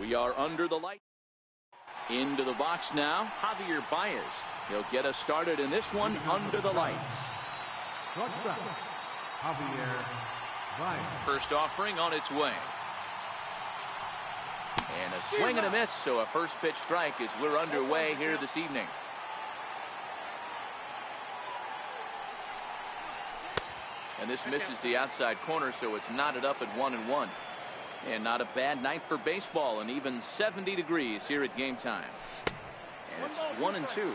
We are under the light. Into the box now, Javier Baez. He'll get us started in this one under the lights. Shortstop, Javier Baez. First offering on its way. And a swing and a miss, so a first pitch strike as we're underway here this evening. And this misses the outside corner, so it's knotted up at 1-1. And not a bad night for baseball, and even 70 degrees here at game time. And it's 1-2.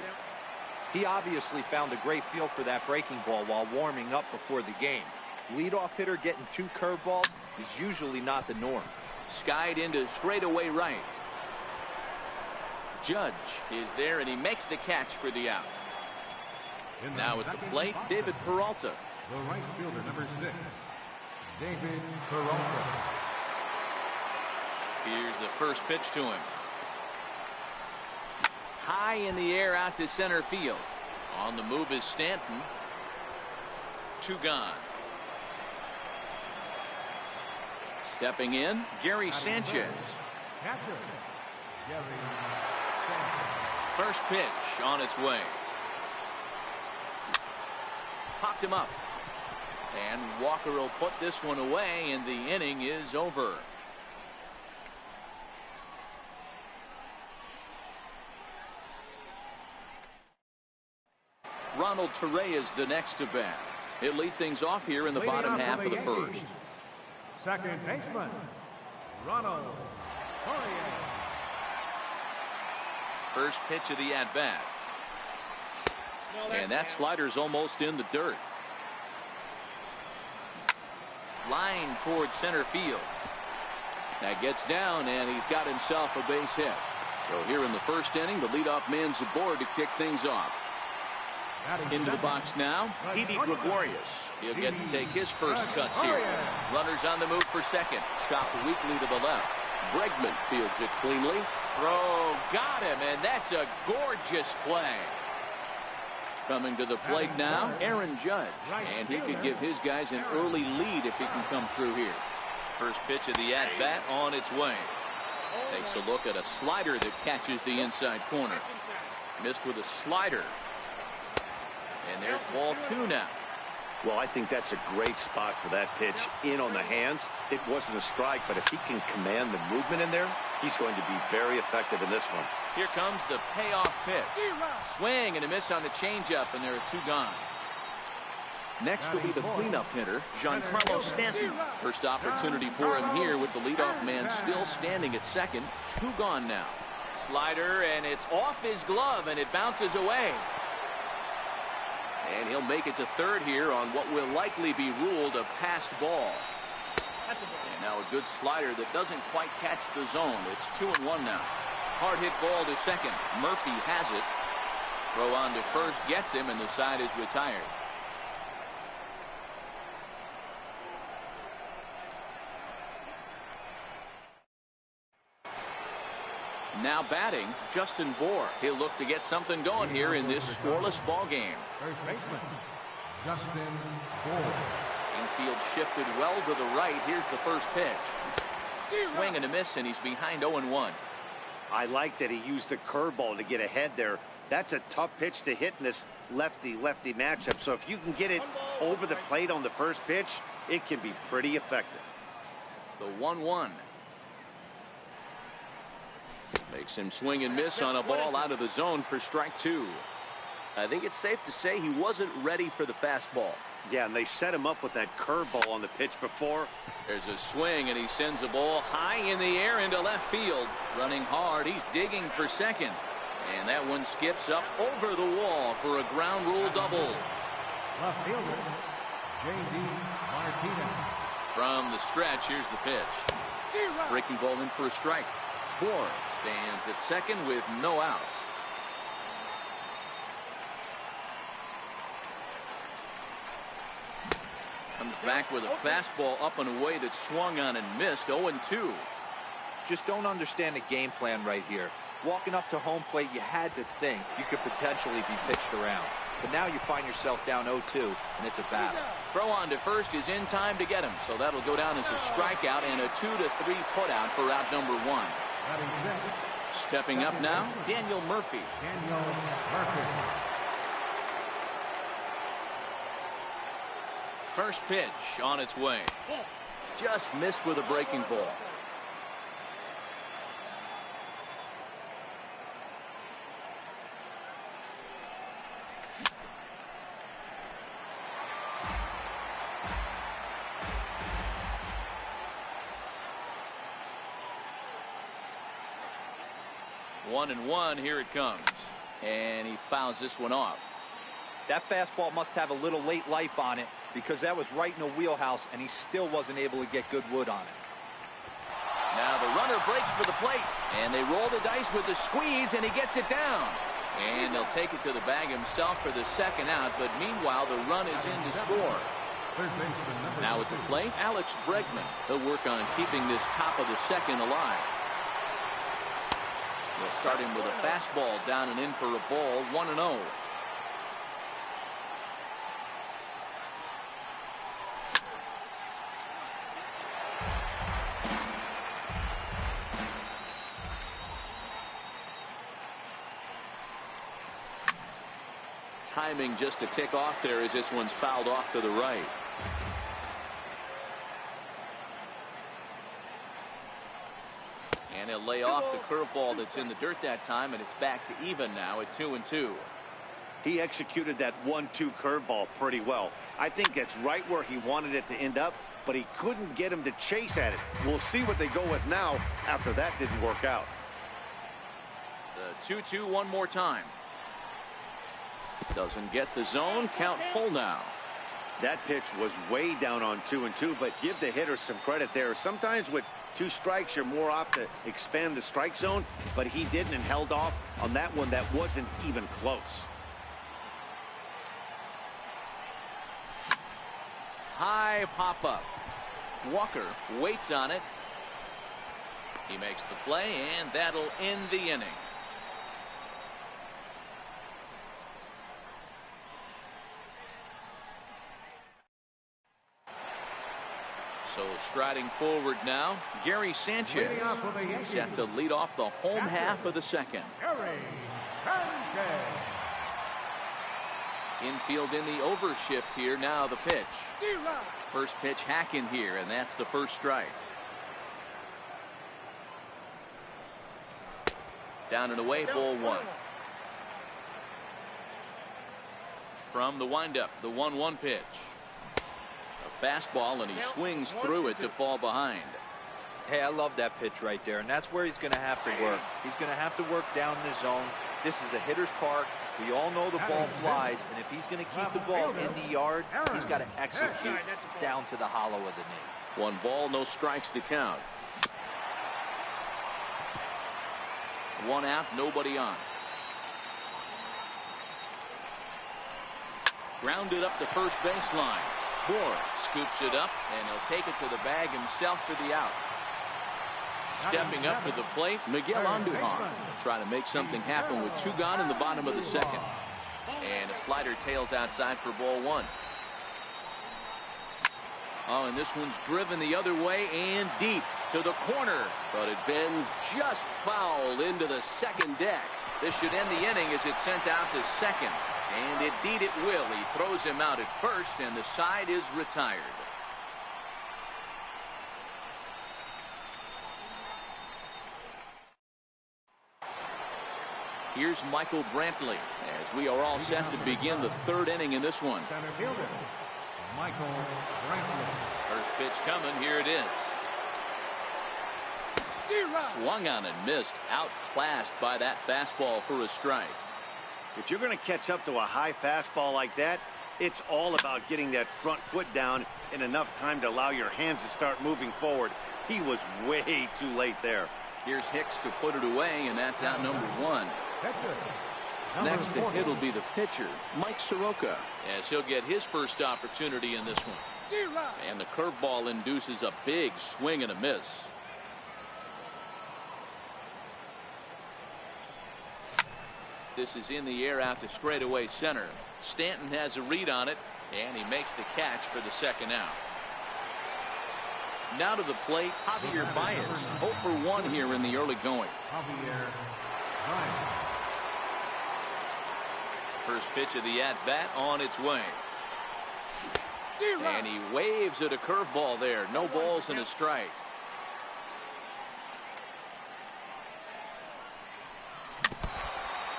He obviously found a great feel for that breaking ball while warming up before the game. Leadoff hitter getting 2 curveballs is usually not the norm. Skied into straightaway right. Judge is there, and he makes the catch for the out. Now at the plate, David Peralta. The right fielder, number 6, David Peralta. Here's the first pitch to him. High in the air out to center field. On the move is Stanton. 2 gone. Stepping in, Gary Sanchez. Catcher, Gary Sanchez. First pitch on its way. Popped him up. And Walker will put this one away, and the inning is over. Ronald Torreyes the next to bat. He'll lead things off here in the bottom half of the first. Second baseman, Ronald Torreyes. First pitch of the at-bat. And that slider's almost in the dirt. Line towards center field. That gets down, and he's got himself a base hit. So here in the first inning, the leadoff man's aboard to kick things off. Into the box now, Didi Gregorius. He'll get to take his first cuts here. Runners on the move for second. Chopped weakly to the left. Bregman fields it cleanly. Throw, got him, and that's a gorgeous play. Coming to the plate now, Aaron Judge. And he could give his guys an early lead if he can come through here. First pitch of the at-bat on its way. Takes a look at a slider that catches the inside corner. Missed with a slider. And there's ball 2 now. Well, I think that's a great spot for that pitch in on the hands. It wasn't a strike, but if he can command the movement in there, he's going to be very effective in this one. Here comes the payoff pitch. Swing and a miss on the changeup, and there are 2 gone. Next will be the cleanup hitter, Giancarlo Stanton. First opportunity for him here with the leadoff man still standing at second. 2 gone now. Slider, and it's off his glove, and it bounces away. And he'll make it to third here on what will likely be ruled a passed ball. And now a good slider that doesn't quite catch the zone. It's 2-1 now. Hard hit ball to second. Murphy has it. Throw on to first gets him, and the side is retired. Now batting, Justin Bour. He'll look to get something going here in this scoreless ball game. First baseman, Justin Bour. Infield shifted well to the right. Here's the first pitch. Swing and a miss, and he's behind 0-1. I like that he used the curveball to get ahead there. That's a tough pitch to hit in this lefty-lefty matchup. So if you can get it over the plate on the first pitch, it can be pretty effective. The 1-1. Makes him swing and miss on a ball out of the zone for strike 2. I think it's safe to say he wasn't ready for the fastball. Yeah, and they set him up with that curveball on the pitch before. There's a swing, and he sends a ball high in the air into left field. Running hard, he's digging for second. And that one skips up over the wall for a ground rule double. Left fielder, J.D. Martinez. From the stretch, here's the pitch. Breaking ball in for a strike. Bour stands at second with no outs. Comes back with a fastball up and away that swung on and missed. 0-2. Just don't understand the game plan right here. Walking up to home plate, you had to think you could potentially be pitched around. But now you find yourself down 0-2, and it's a battle. Throw on to first is in time to get him, so that'll go down as a strikeout and a 2-3 putout for out number 1. Batting sixth, Stepping up now, Daniel Murphy. Daniel Murphy. First pitch on its way. Just missed with a breaking ball. One and one, here it comes. And he fouls this one off. That fastball must have a little late life on it because that was right in the wheelhouse and he still wasn't able to get good wood on it. Now the runner breaks for the plate and they roll the dice with the squeeze and he gets it down. And he'll take it to the bag himself for the second out, but meanwhile the run is in to score. Now at the plate, Alex Bregman. He'll work on keeping this top of the second alive. They'll start him with a fastball down and in for a ball, 1-0. Timing just to tick off there as this one's fouled off to the right. And he'll lay off the curveball that's in the dirt that time, and it's back to even now at 2-2. He executed that 1-2 curveball pretty well. I think that's right where he wanted it to end up, but he couldn't get him to chase at it. We'll see what they go with now after that didn't work out. The 2-2 one more time. Doesn't get the zone. Count full now. That pitch was way down on 2-2, but give the hitter some credit there. Sometimes with 2 strikes, you're more off to expand the strike zone, but he didn't and held off on that one that wasn't even close. High pop-up. Walker waits on it. He makes the play, and that'll end the inning. So striding forward now, Gary Sanchez set to lead off the home half of the second. Gary Sanchez. Infield in the overshift here. Now the pitch. First pitch hack in here, and that's the first strike. Down and away, ball 1. From the windup, the 1-1 pitch. A fastball, and he swings through it to fall behind. Hey, I love that pitch right there, and that's where he's going to have to work. He's going to have to work down in the zone. This is a hitter's park. We all know the ball flies, and if he's going to keep the ball in the yard, he's got to execute down to the hollow of the knee. 1 ball, no strikes to count. 1 out, nobody on. Grounded up the first baseline. Bohr scoops it up, and he'll take it to the bag himself for the out. Stepping up to the plate, Miguel Andujar. Try to make something happen with 2 gone in the bottom of the second. And a slider tails outside for ball 1. Oh, and this one's driven the other way and deep to the corner. But it bends just foul into the second deck. This should end the inning as it's sent out to second. And indeed it will. He throws him out at first, and the side is retired. Here's Michael Brantley as we are all set to begin the 3rd inning in this one. Center fielder, Michael Brantley. First pitch coming. Here it is. Swung on and missed. Outclassed by that fastball for a strike. If you're going to catch up to a high fastball like that, it's all about getting that front foot down in enough time to allow your hands to start moving forward. He was way too late there. Here's Hicks to put it away, and that's out number 1. Next to hit will be the pitcher, Mike Soroka, as he'll get his first opportunity in this one. And the curveball induces a big swing and a miss. This is in the air out to straightaway center. Stanton has a read on it, and he makes the catch for the second out. Now to the plate, Javier Baez. 0 for 1 here in the early going. Javier Baez. First pitch of the at-bat on its way. And he waves at a curveball there. No balls and a strike.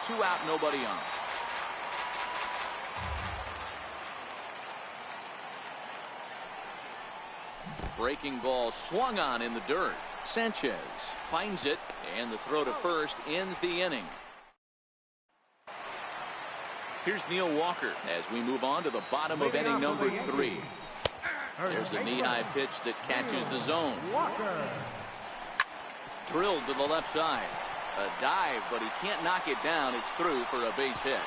Two out, nobody on. Breaking ball swung on in the dirt. Sanchez finds it, and the throw to first ends the inning. Here's Neil Walker as we move on to the bottom of inning number 3. There's a knee-high pitch that catches the zone. Drilled to the left side. A dive, but he can't knock it down. It's through for a base hit.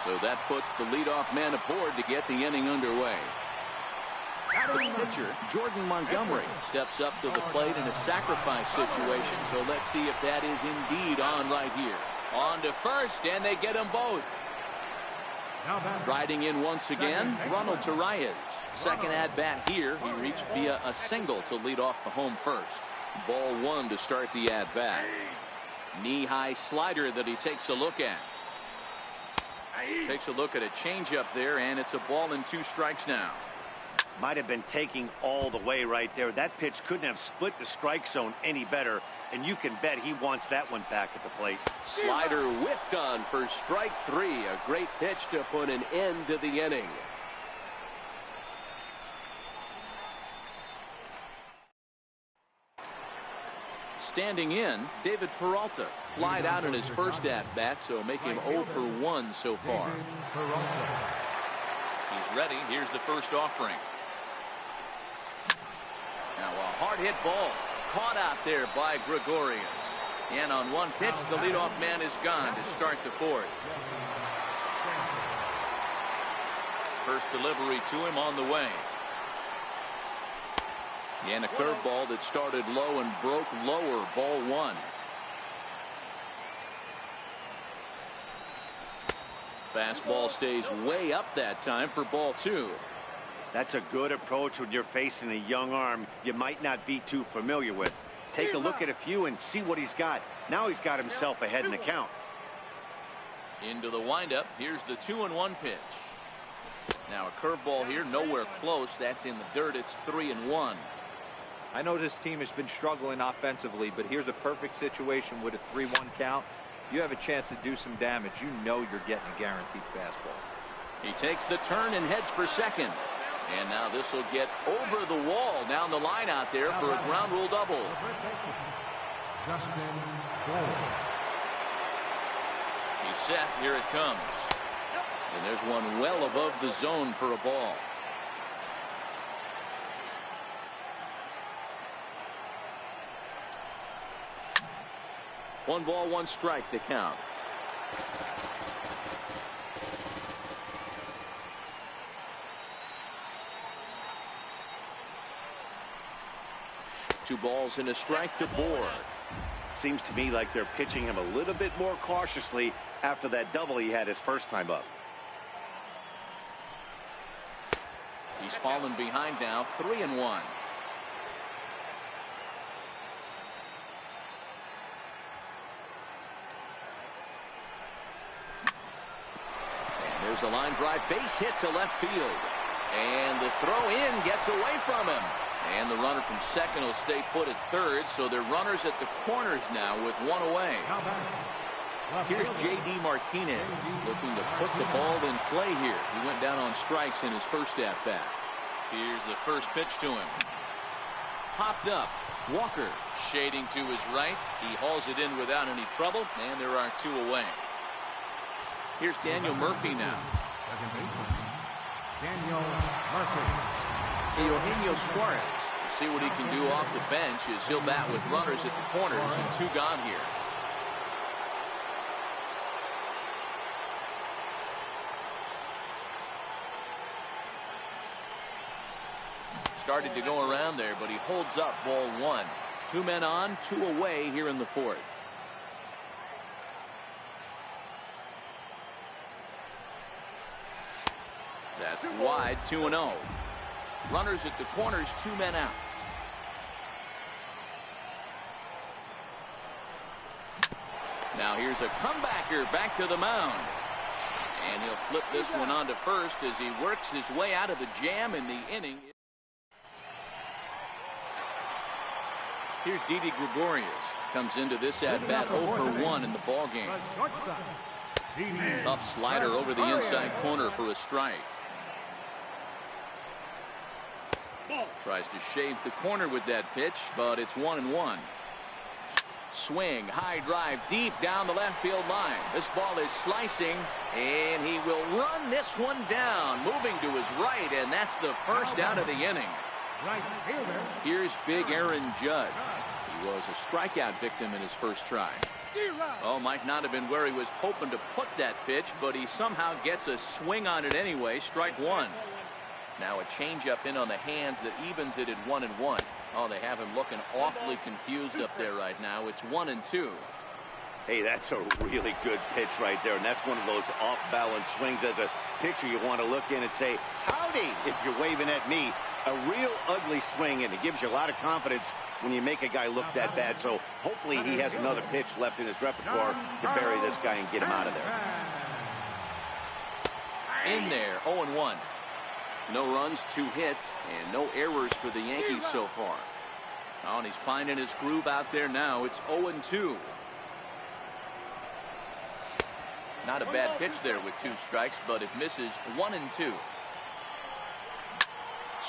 So that puts the leadoff man aboard to get the inning underway. The pitcher, Jordan Montgomery, steps up to the plate in a sacrifice situation. So let's see if that is indeed on right here. On to first, and they get them both. Riding in once again, Ronald Torreyes. Second at-bat here. He reached via a single to lead off the home first. Ball 1 to start the at-bat. Knee-high slider that he takes a look at. Takes a look at a changeup there, and it's a ball and 2 strikes now. Might have been taking all the way right there. That pitch couldn't have split the strike zone any better, and you can bet he wants that one back at the plate. Slider whiffed on for strike 3. A great pitch to put an end to the inning. Standing in, David Peralta. Flied out in his first at-bat, so make him 0 for 1 so far. He's ready. Here's the first offering. Now a hard hit ball caught out there by Gregorius. And on one pitch, the leadoff man is gone to start the 4th. First delivery to him on the way. And a curveball that started low and broke lower. Ball 1. Fastball stays way up that time for ball 2. That's a good approach when you're facing a young arm you might not be too familiar with. Take a look at a few and see what he's got. Now he's got himself ahead in the count. Into the windup. Here's the 2-1 pitch. Now a curveball here, nowhere close. That's in the dirt. It's 3-1. I know this team has been struggling offensively, but here's a perfect situation with a 3-1 count. You have a chance to do some damage. You know you're getting a guaranteed fastball. He takes the turn and heads for second. And now this will get over the wall down the line out there for a ground rule double. Justin Bour. He's set. Here it comes. And there's one well above the zone for a ball. One ball, 1 strike to count. Two balls and a strike to Bour. Seems to me like they're pitching him a little bit more cautiously after that double he had his first time up. He's fallen behind now, 3-1. There's a line drive base hit to left field. And the throw in gets away from him. And the runner from second will stay put at third. So they're runners at the corners now with 1 away. Here's J.D. Martinez looking to put the ball in play here. He went down on strikes in his first at-bat. Here's the first pitch to him. Popped up. Walker shading to his right. He hauls it in without any trouble. And there are 2 away. Here's Daniel Murphy now. Daniel Murphy. Eugenio Suarez to see what he can do off the bench as he'll bat with runners at the corners and 2 gone here. Started to go around there, but he holds up ball 1. 2 men on, 2 away here in the 4th. That's wide, 2-0. Runners at the corners, 2 men out. Now here's a comebacker back to the mound. And he'll flip this one on to first as he works his way out of the jam in the inning. Here's Didi Gregorius. Comes into this at-bat 0 for 1 in the ballgame. Tough slider over the inside corner for a strike. Tries to shave the corner with that pitch, but it's 1-1. Swing, high drive, deep down the left field line. This ball is slicing, and he will run this one down, moving to his right, and that's the first out of the inning. Here's big Aaron Judge. He was a strikeout victim in his first try. Oh, might not have been where he was hoping to put that pitch, but he somehow gets a swing on it anyway. Strike one. Now a changeup in on the hands that evens it at 1-1. Oh, they have him looking awfully confused up there right now. It's 1-2. Hey, that's a really good pitch right there, and that's one of those off-balance swings. As a pitcher, you want to look in and say, howdy, if you're waving at me. A real ugly swing, and it gives you a lot of confidence when you make a guy look that bad. So hopefully he has another pitch left in his repertoire to bury this guy and get him out of there. In there, 0-1. No runs, 2 hits, and no errors for the Yankees so far. Oh, and he's finding his groove out there now. It's 0-2. Not a bad pitch there with 2 strikes, but it misses 1-2.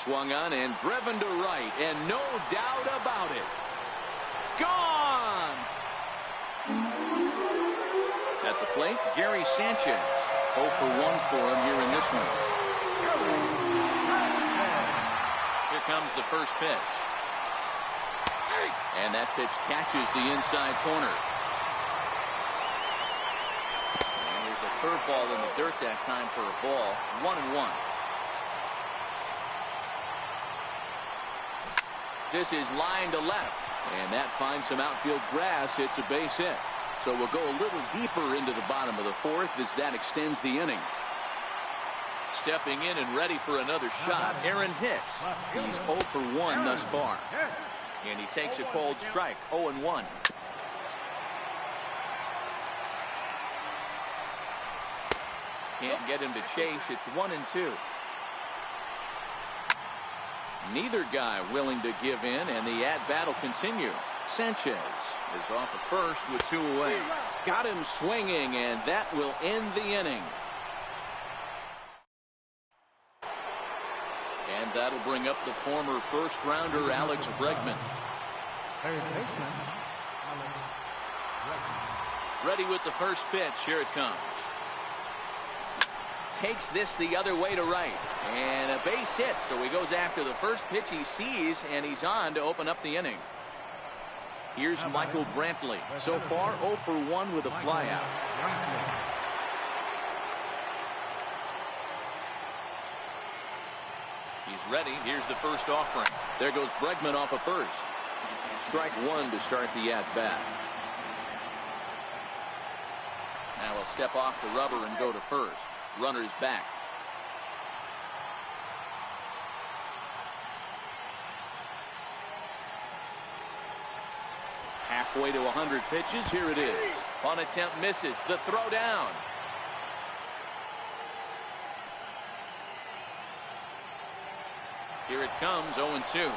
Swung on and driven to right, and no doubt about it. Gone! At the plate, Gary Sanchez. 0 for 1 for him here in this one. Here comes the first pitch. And that pitch catches the inside corner. And there's a curveball in the dirt that time for a ball. 1-1. This is line to left, and that finds some outfield grass. It's a base hit. So we'll go a little deeper into the bottom of the 4th as that extends the inning. Stepping in and ready for another shot, Aaron Hicks. He's 0 for 1 thus far. And he takes a cold strike, 0-1. Can't get him to chase. It's 1-2. Neither guy willing to give in, and the at-bat will continue. Sanchez is off at first with 2 away. Got him swinging, and that will end the inning. And that'll bring up the former first-rounder Alex Bregman. Ready with the first pitch. Here it comes. Takes this the other way to right, and a base hit, so he goes after the first pitch he sees, and he's on to open up the inning. Here's Michael Brantley. So far 0 for 1 with a flyout. He's ready. Here's the first offering. There goes Bregman off of first. Strike 1 to start the at-bat. Now he'll step off the rubber and go to first. Runner's back. Halfway to 100 pitches. Here it is. On attempt misses. The throw down. Here it comes, 0-2.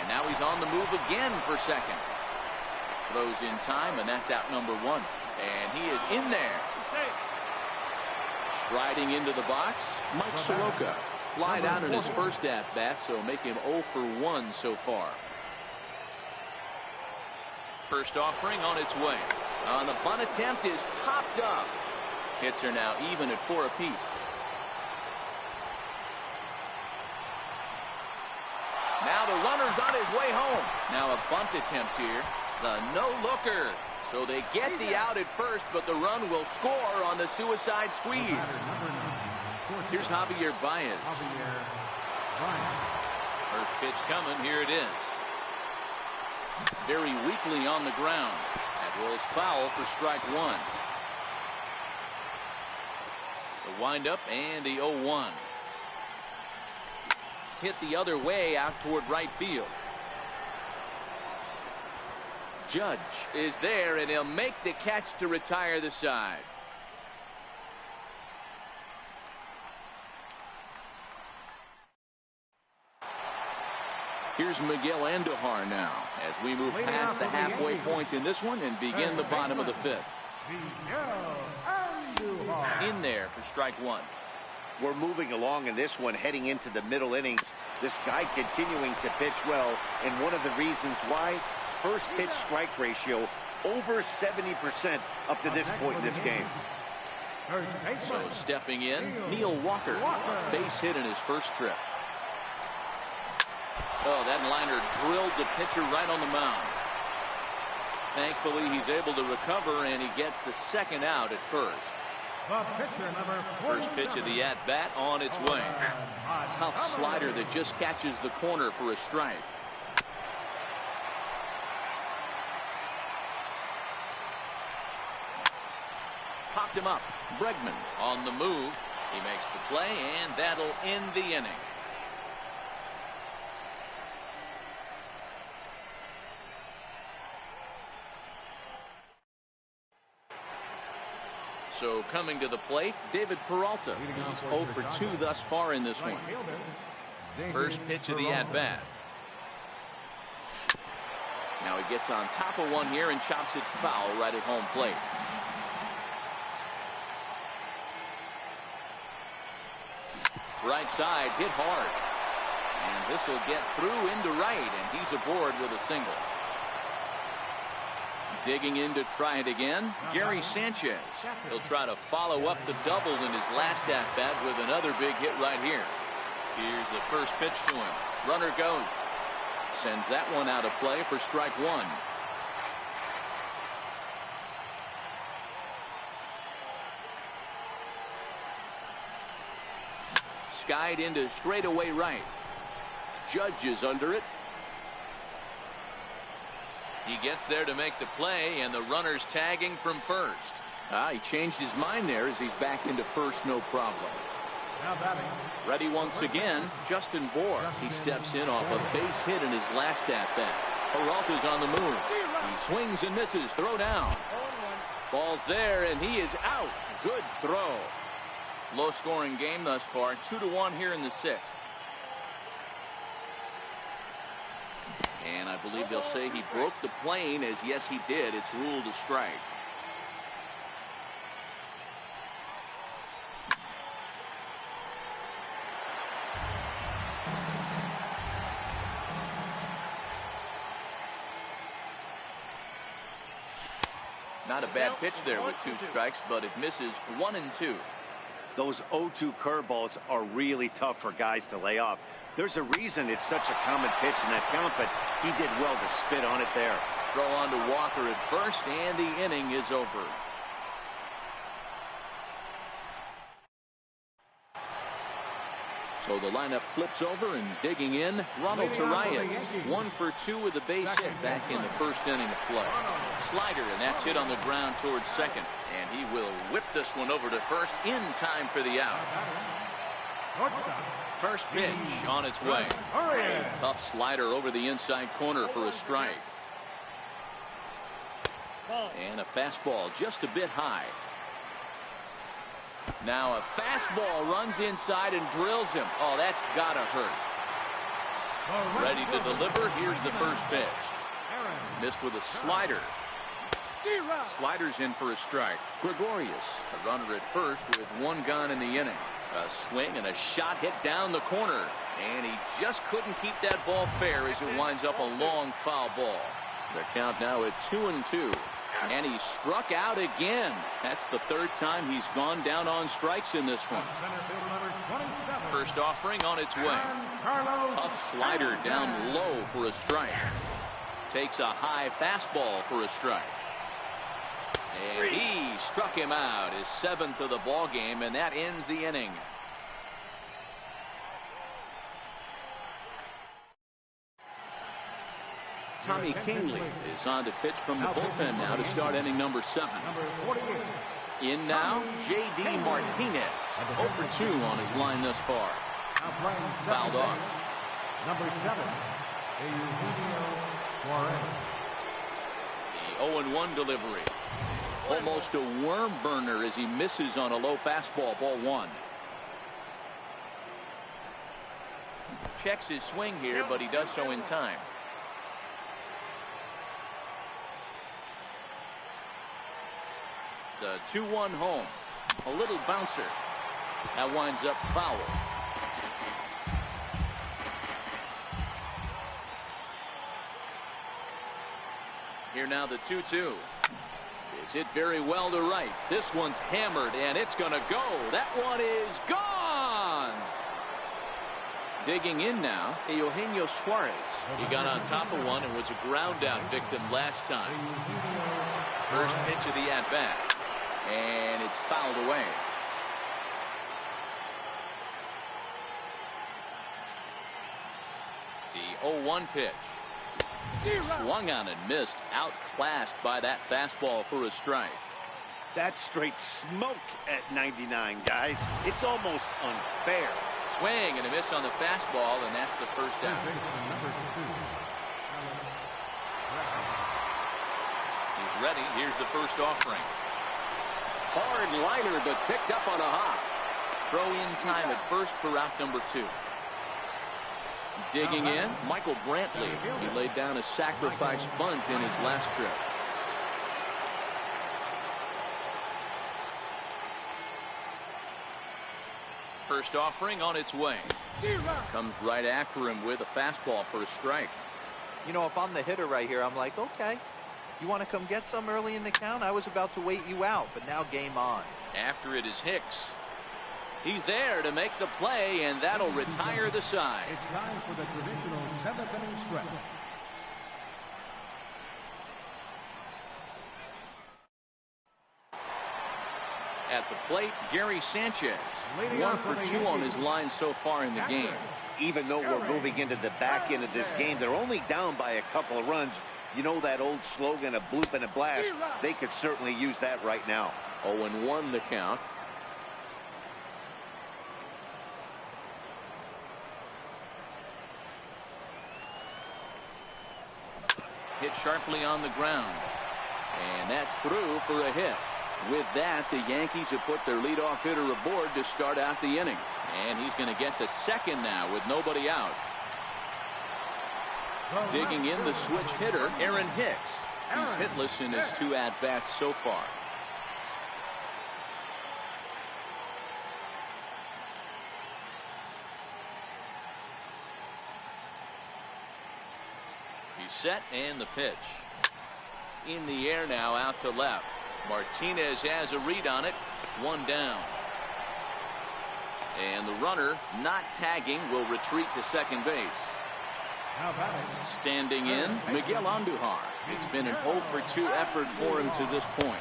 And now he's on the move again for second. Throws in time, and that's out number 1. And he is in there. Striding into the box, Mike Soroka. Flied out in his first at-bat, so make him 0 for 1 so far. First offering on its way. On the bunt attempt is popped up. Hits are now even at 4 apiece. Now the runner's on his way home. Now a bunt attempt here. The no-looker. So they get the out at first, but the run will score on the suicide squeeze. Here's Javier Baez. First pitch coming. Here it is. Very weakly on the ground. That rolls foul for strike 1. The windup and the 0-1. Hit the other way out toward right field. Judge is there, and he'll make the catch to retire the side. Here's Miguel Andujar now as we move past the halfway point in this one and begin the bottom of the fifth. In there for strike one. We're moving along in this one, heading into the middle innings. This guy continuing to pitch well, and one of the reasons why, first pitch strike ratio over 70% up to this point in this game. So stepping in, Neil Walker, a base hit in his first trip. Oh, that liner drilled the pitcher right on the mound. Thankfully, he's able to recover, and he gets the second out at first. First pitch of the at-bat on its way. Tough slider that just catches the corner for a strike. Popped him up. Bregman on the move. He makes the play, and that'll end the inning. So coming to the plate, David Peralta. He's 0 for 2 thus far in this one. First pitch of the at-bat. Now he gets on top of one here and chops it foul right at home plate. Right side hit hard. And this will get through into right, and he's aboard with a single. Digging in to try it again, Gary Sanchez. He'll try to follow up the double in his last at-bat with another big hit right here. Here's the first pitch to him. Runner goes. Sends that one out of play for strike one. Skied into straightaway right. Judge is under it. He gets there to make the play, and the runner's tagging from first. He changed his mind there as he's back into first, no problem. Ready once again, Justin Bour. He steps in off a base hit in his last at-bat. Peralta's on the move. He swings and misses. Throw down. Ball's there, and he is out. Good throw. Low-scoring game thus far. 2-1 here in the sixth. And I believe they'll say he broke the plane, as yes he did. It's ruled a strike. Not a bad pitch there with 2 strikes, but it misses 1 and 2. Those 0-2 curveballs are really tough for guys to lay off. There's a reason it's such a common pitch in that count, but he did well to spit on it there. Throw on to Walker at first, and the inning is over. So the lineup flips over, and digging in, Ronald Torreyes. 1 for 2 with a base hit back in the first inning of play. Slider, and that's hit on the ground towards second. And he will whip this one over to first in time for the out. First pitch on its way. Tough slider over the inside corner for a strike. And a fastball just a bit high. Now a fastball runs inside and drills him. Oh, that's gotta hurt. Ready to deliver. Here's the first pitch. Missed with a slider. Sliders in for a strike. Gregorius, a runner at first with 1 gone in the inning. A swing and a shot hit down the corner. And he just couldn't keep that ball fair as it winds up a long foul ball. The count now at 2-2. And he struck out again. That's the 3rd time he's gone down on strikes in this one. First offering on its way. Tough slider down low for a strike. Takes a high fastball for a strike. And he struck him out, his 7th of the ball game, and that ends the inning. Tommy Kingley is on to pitch from the bullpen now to start inning number 7. In now, J.D. Martinez. 0 for 2 on his line thus far. Fouled off. Number 7, Eugenio Suarez. 0-1 delivery. Almost a worm burner as he misses on a low fastball. Ball 1. Checks his swing here, but he does so in time. The 2-1 home. A little bouncer. That winds up foul. Here now the 2-2. Is hit very well to right. This one's hammered, and it's going to go. That one is gone. Digging in now, Eugenio Suarez. He got on top of one and was a ground out victim last time. First pitch of the at-bat. And it's fouled away. The 0-1 pitch. Swung on and missed. Outclassed by that fastball for a strike. That's straight smoke at 99, guys. It's almost unfair. Swing and a miss on the fastball, and that's the first out. He's ready. Here's the first offering. Hard liner, but picked up on a hop. Throw in time at first for out number 2. Digging in, Michael Brantley. He laid down a sacrifice bunt in his last trip. First offering on its way. Comes right after him with a fastball for a strike. You know, if I'm the hitter right here, I'm like, okay, you want to come get some early in the count? I was about to wait you out, but now game on. After it is Hicks. He's there to make the play, and that'll retire the side. It's time for the traditional 7th inning stretch. At the plate, Gary Sanchez. 1 for 2 on his line so far in the game. Even though we're moving into the back end of this game, they're only down by a couple of runs. You know that old slogan, a bloop and a blast? They could certainly use that right now. 0-1 the count. Hit sharply on the ground. And that's through for a hit. With that, the Yankees have put their leadoff hitter aboard to start out the inning. And he's going to get to second now with nobody out. Digging in, the switch hitter, Aaron Hicks. He's hitless in his 2 at-bats so far. He's set, and the pitch. In the air now, out to left. Martinez has a read on it. 1 down. And the runner, not tagging, will retreat to second base. Standing in, Miguel Andujar. It's been an 0 for 2 effort for him to this point.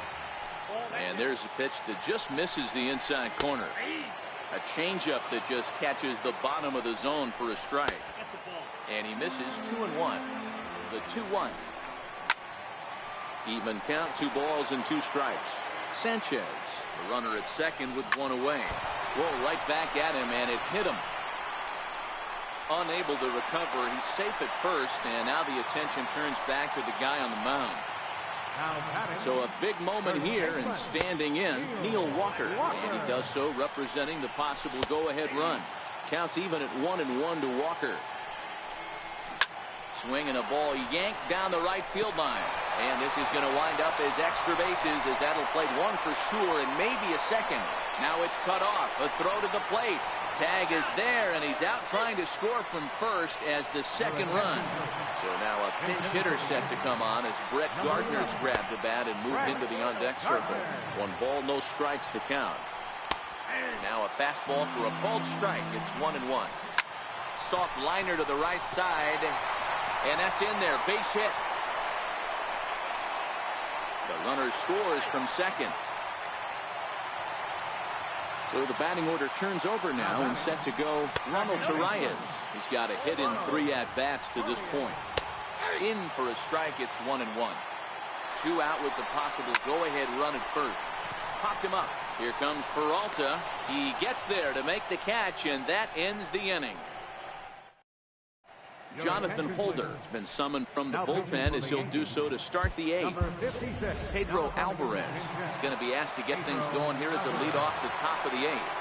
And there's a pitch that just misses the inside corner. A changeup that just catches the bottom of the zone for a strike. And he misses 2-1. The 2-1. Even count, 2 balls and 2 strikes. Sanchez, the runner at second with 1 away. Roll right back at him, and it hit him. Unable to recover. He's safe at first, and now the attention turns back to the guy on the mound. So a big moment here, and standing in, Neil Walker. And he does so representing the possible go-ahead run. Counts even at 1-1 to Walker. Swing and a ball yanked down the right field line. And this is going to wind up as extra bases, as that'll play 1 for sure and maybe a second. Now it's cut off. A throw to the plate. Tag is there, and he's out trying to score from first as the second run. So now a pinch hitter set to come on as Brett Gardner's grabbed the bat and moved into the on-deck circle. 1 ball, no strikes to count. Now a fastball for a called strike. It's 1-1. Soft liner to the right side. And that's in there. Base hit. The runner scores from second. So the batting order turns over now and set to go Ronald Torreyes. He's got a hit in 3 at-bats to this point. In for a strike, it's 1-1. 2 out with the possible go-ahead run at first. Popped him up. Here comes Peralta. He gets there to make the catch, and that ends the inning. Jonathan Holder has been summoned from the bullpen as he'll do so to start the 8th. Pedro Alvarez is going to be asked to get things going here as a lead off the top of the 8th.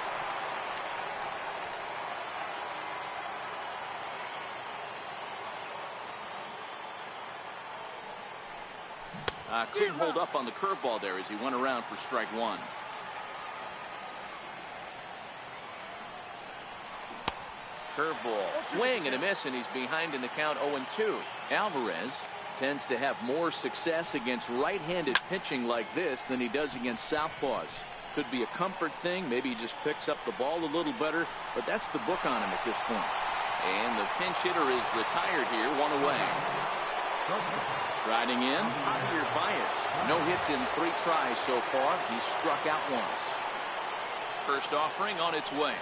Couldn't hold up on the curveball there as he went around for strike 1. Curveball, swing and a miss, and he's behind in the count 0-2. Alvarez tends to have more success against right-handed pitching like this than he does against southpaws. Could be a comfort thing. Maybe he just picks up the ball a little better, but that's the book on him at this point. And the pinch hitter is retired here, 1 away. Striding in, Javier Baez. No hits in 3 tries so far. He's struck out once. First offering on its way.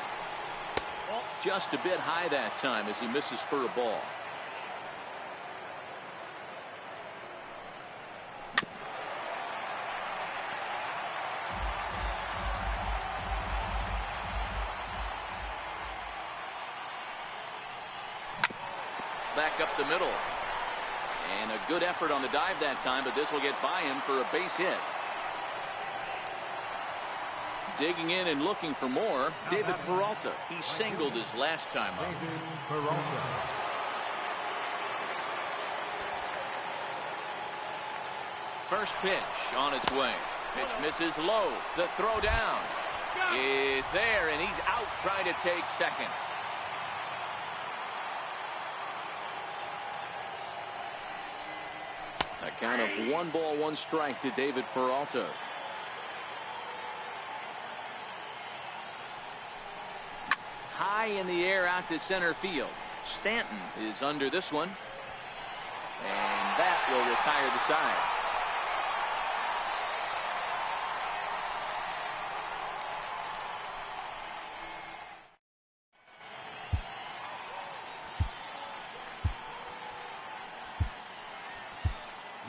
Just a bit high that time as he misses for a ball. Back up the middle. And a good effort on the dive that time, but this will get by him for a base hit. Digging in and looking for more, David Peralta. He singled his last time up. First pitch on its way. Pitch misses low. The throw down is there, and he's out trying to take second. A count of 1 ball, 1 strike to David Peralta. High in the air out to center field. Stanton is under this one. And that will retire the side.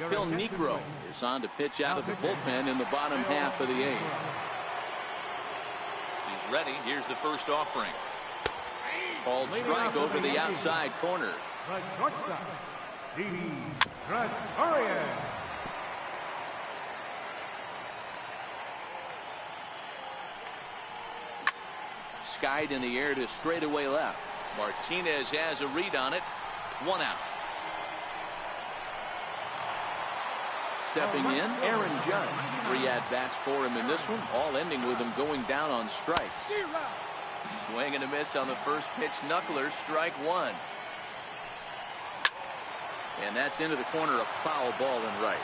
Phil Niekro is on to pitch out of the bullpen in the bottom half of the 8th. He's ready. Here's the first offering. Called strike over the outside corner. Skied in the air to straightaway left. Martinez has a read on it. 1 out. Stepping in, Aaron Judge. 3 at-bats for him in this one, all ending with him going down on strikes. Swing and a miss on the first pitch. Knuckler, strike 1. And that's into the corner, a foul ball in right.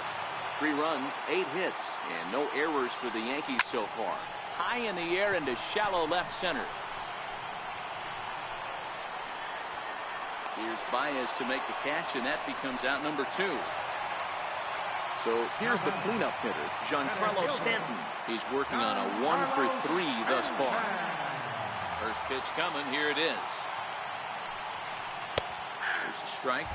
3 runs, 8 hits, and no errors for the Yankees so far. High in the air into shallow left center. Here's Baez to make the catch, and that becomes out number 2. So here's the cleanup hitter, Giancarlo Stanton. He's working on a 1 for 3 thus far. First pitch coming. Here it is. There's a strike.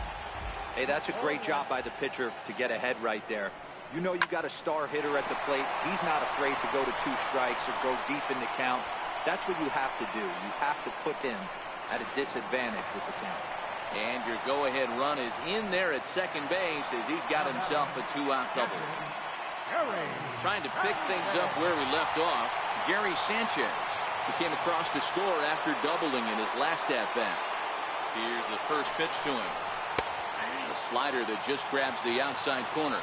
Hey, that's a great job by the pitcher to get ahead right there. You know you got a star hitter at the plate. He's not afraid to go to 2 strikes or go deep in the count. That's what you have to do. You have to put him at a disadvantage with the count. And your go-ahead run is in there at second base as he's got himself a 2-out double. Trying to pick things up where we left off, Gary Sanchez. He came across to score after doubling in his last at-bat. Here's the first pitch to him. A slider that just grabs the outside corner.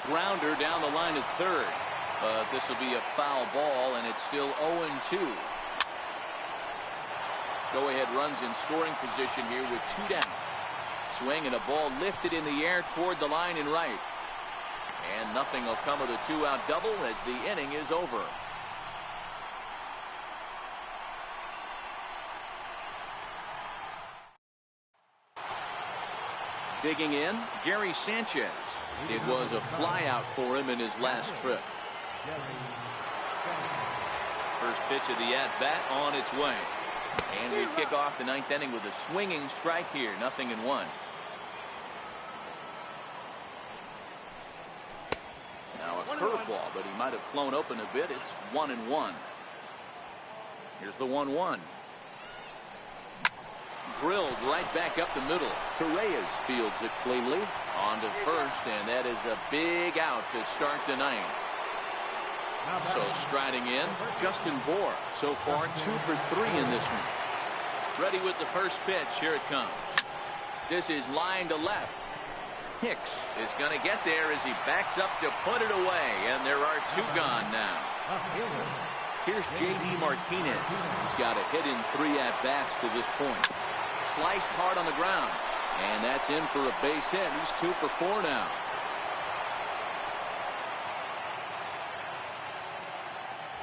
Grounder down the line at third. But this will be a foul ball, and it's still 0-2. Go-ahead runs in scoring position here with 2 down. Swing and a ball lifted in the air toward the line in right. And nothing will come of the 2-out double as the inning is over. Digging in, Gary Sanchez. It was a flyout for him in his last trip. First pitch of the at-bat on its way. And we kick off the 9th inning with a swinging strike here. 0-1. Now a curveball, but he might have flown open a bit. It's 1-1. Here's the 1-1. Drilled right back up the middle. Torreyes fields it cleanly. On to first, and that is a big out to start the ninth. So striding in, Justin Bour. So far 2 for 3 in this one. Ready with the first pitch. Here it comes. This is line to left. Hicks is going to get there as he backs up to put it away, and there are 2 gone now. Here's J.D. Martinez. He's got a hit in 3 at-bats to this point. Sliced hard on the ground, and that's in for a base hit. He's 2 for 4 now.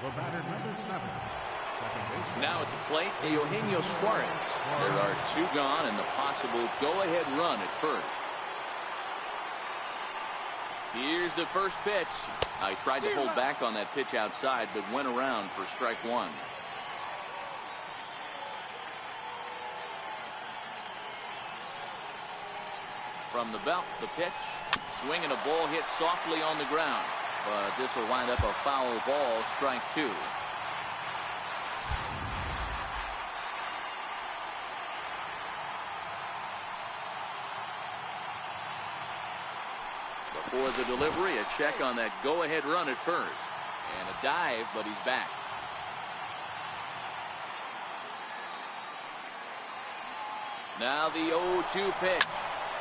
The batter, number 7. Now at the plate, Eugenio Suarez. There are 2 gone and the possible go-ahead run at first. Here's the first pitch. I tried to hold back on that pitch outside, but went around for strike 1. From the belt, the pitch. Swinging a ball hit softly on the ground. But this will wind up a foul ball, strike 2. Before the delivery, a check on that go-ahead run at first. And a dive, but he's back. Now the 0-2 pitch.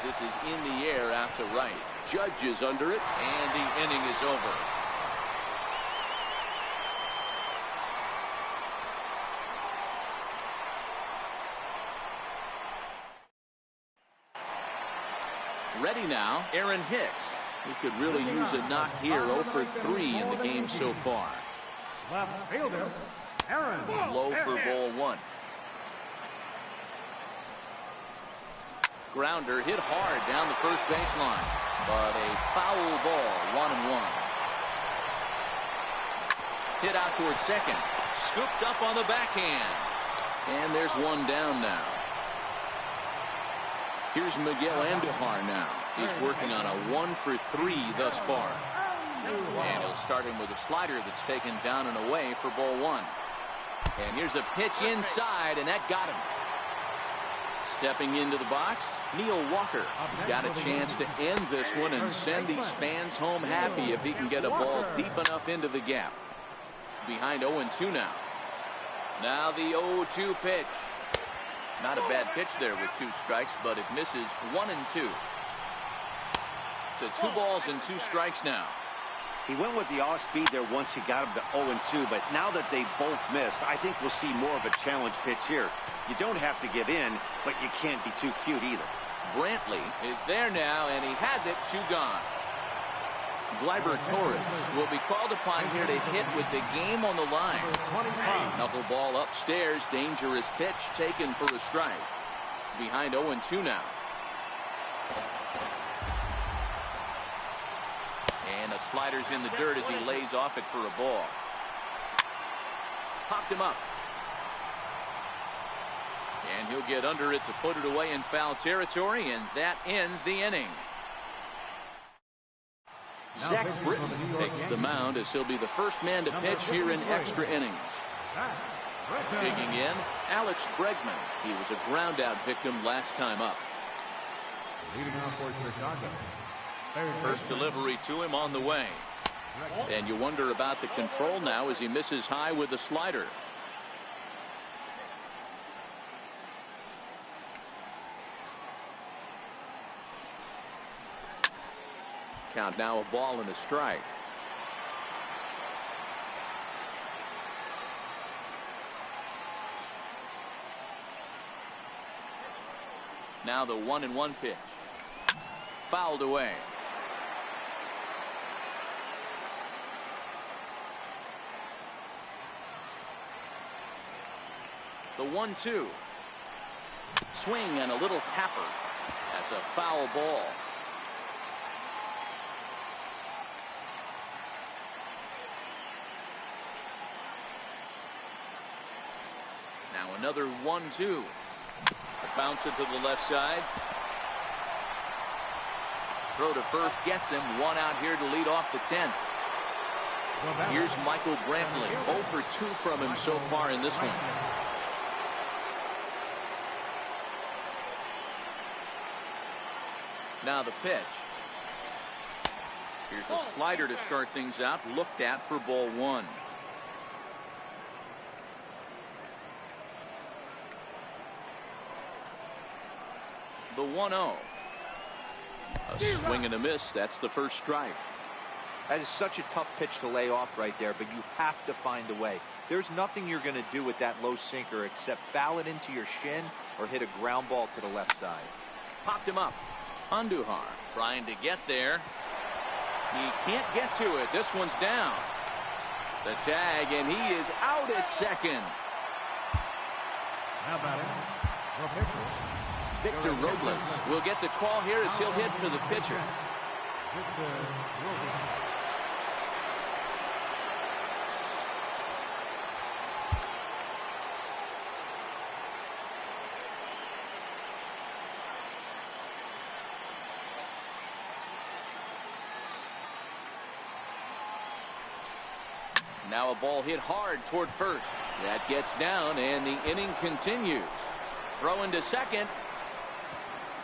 This is in the air out to right. Judge is under it, and the inning is over. Ready now, Aaron Hicks. He could really use a knock here. 0 for 3 in the game so far. Left fielder, Aaron. Low for ball 1. Grounder hit hard down the first baseline, but a foul ball, 1-1. Hit out towards second, scooped up on the backhand, and there's 1 down now. Here's Miguel Andujar now. He's working on a 1 for 3 thus far, and he'll start him with a slider that's taken down and away for ball 1. And here's a pitch inside, and that got him. Stepping into the box, Neil Walker. He's got a chance to end this one and send these fans home happy if he can get a ball deep enough into the gap. Behind 0-2 now. Now the 0-2 pitch. Not a bad pitch there with 2 strikes, but it misses 1-2. So 2 balls and 2 strikes now. He went with the off-speed there once he got him to 0-2, but now that they both missed, I think we'll see more of a challenge pitch here. You don't have to give in, but you can't be too cute either. Brantley is there now, and he has it. 2 gone. Gleyber Torres will be called upon here to hit with the game on the line. Knuckleball upstairs, dangerous pitch taken for a strike. Behind 0-2 now. And a slider's in the dirt as he lays off it for a ball. Popped him up. And he'll get under it to put it away in foul territory, and that ends the inning. Zach Britton takes the mound as he'll be the first man to pitch here in extra innings. Digging in, Alex Bregman. He was a ground-out victim last time up. Leading off for Chicago. First delivery to him on the way. And you wonder about the control now as he misses high with the slider. Count now a ball and a strike. Now the 1-1 pitch. Fouled away. The 1-2. Swing and a little tapper. That's a foul ball. Now another 1-2. Bounce it to the left side. Throw to first gets him. 1 out here to lead off the 10th. Here's Michael Brantley. 0 for 2 from him so far in this one. Now the pitch. Here's a slider to start things out. Looked at for ball 1. The 1-0. A swing and a miss. That's the first strike. That is such a tough pitch to lay off right there, but you have to find a way. There's nothing you're going to do with that low sinker except foul it into your shin or hit a ground ball to the left side. Popped him up. Andujar trying to get there. He can't get to it. This one's down. The tag, and he is out at second. Now batting, the pitcher. Victor Robles will get the call here as he'll hit for the pitcher. Victor Robles. Now a ball hit hard toward first. That gets down, and the inning continues. Throw into second.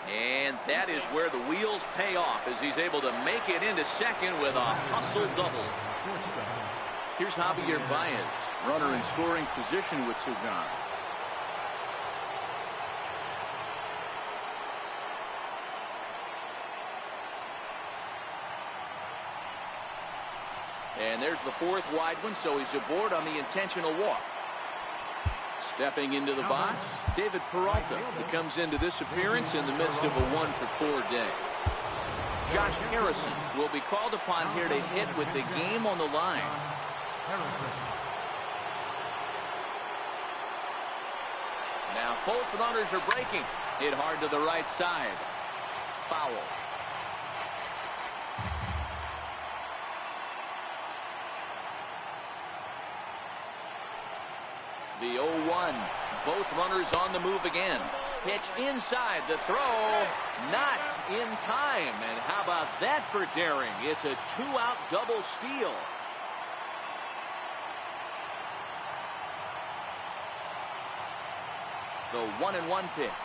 And that is where the wheels pay off as he's able to make it into second with a hustle double. Here's Javier Baez, runner in scoring position with Sugan. And there's the fourth wide one, so he's aboard on the intentional walk. Stepping into the box, David Peralta. He comes into this appearance in the midst of a 1-for-4 day. Josh Harrison will be called upon here to hit with the game on the line. Now both runners are breaking. Hit hard to the right side. Foul. The 0-1. Both runners on the move again. Pitch inside. The throw not in time. And how about that for daring? It's a 2-out double steal. The 1-1 pitch.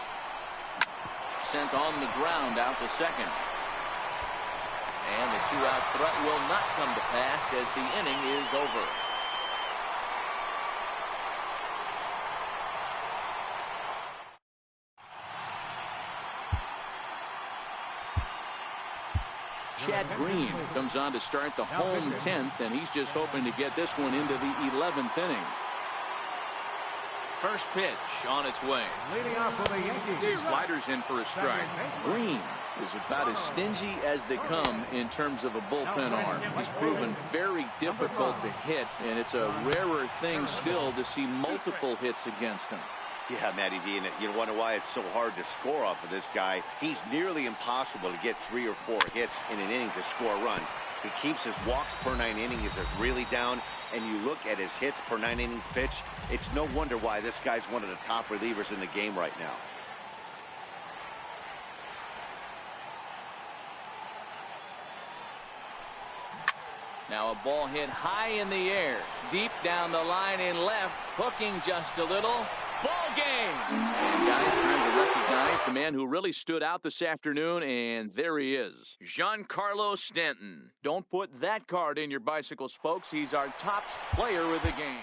Sent on the ground out to second. And the 2-out threat will not come to pass as the inning is over. Chad Green comes on to start the home 10th, and he's just hoping to get this one into the 11th inning. First pitch on its way. Leading off for the Yankees. Sliders in for a strike. Green is about as stingy as they come in terms of a bullpen arm. He's proven very difficult to hit, and it's a rarer thing still to see multiple hits against him. Yeah, Matty D, and you wonder why it's so hard to score off of this guy. He's nearly impossible to get 3 or 4 hits in an inning to score a run. He keeps his walks per 9 innings is really down, and you look at his hits per 9 innings pitch, it's no wonder why this guy's one of the top relievers in the game right now. Now a ball hit high in the air, deep down the line in left, hooking just a little. Ball game! And guys, time to recognize the man who really stood out this afternoon, and there he is, Giancarlo Stanton. Don't put that card in your bicycle spokes. He's our top player of the game.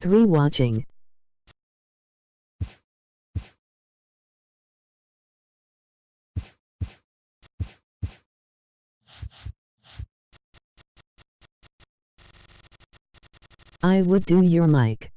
3 watching. I would do your mic.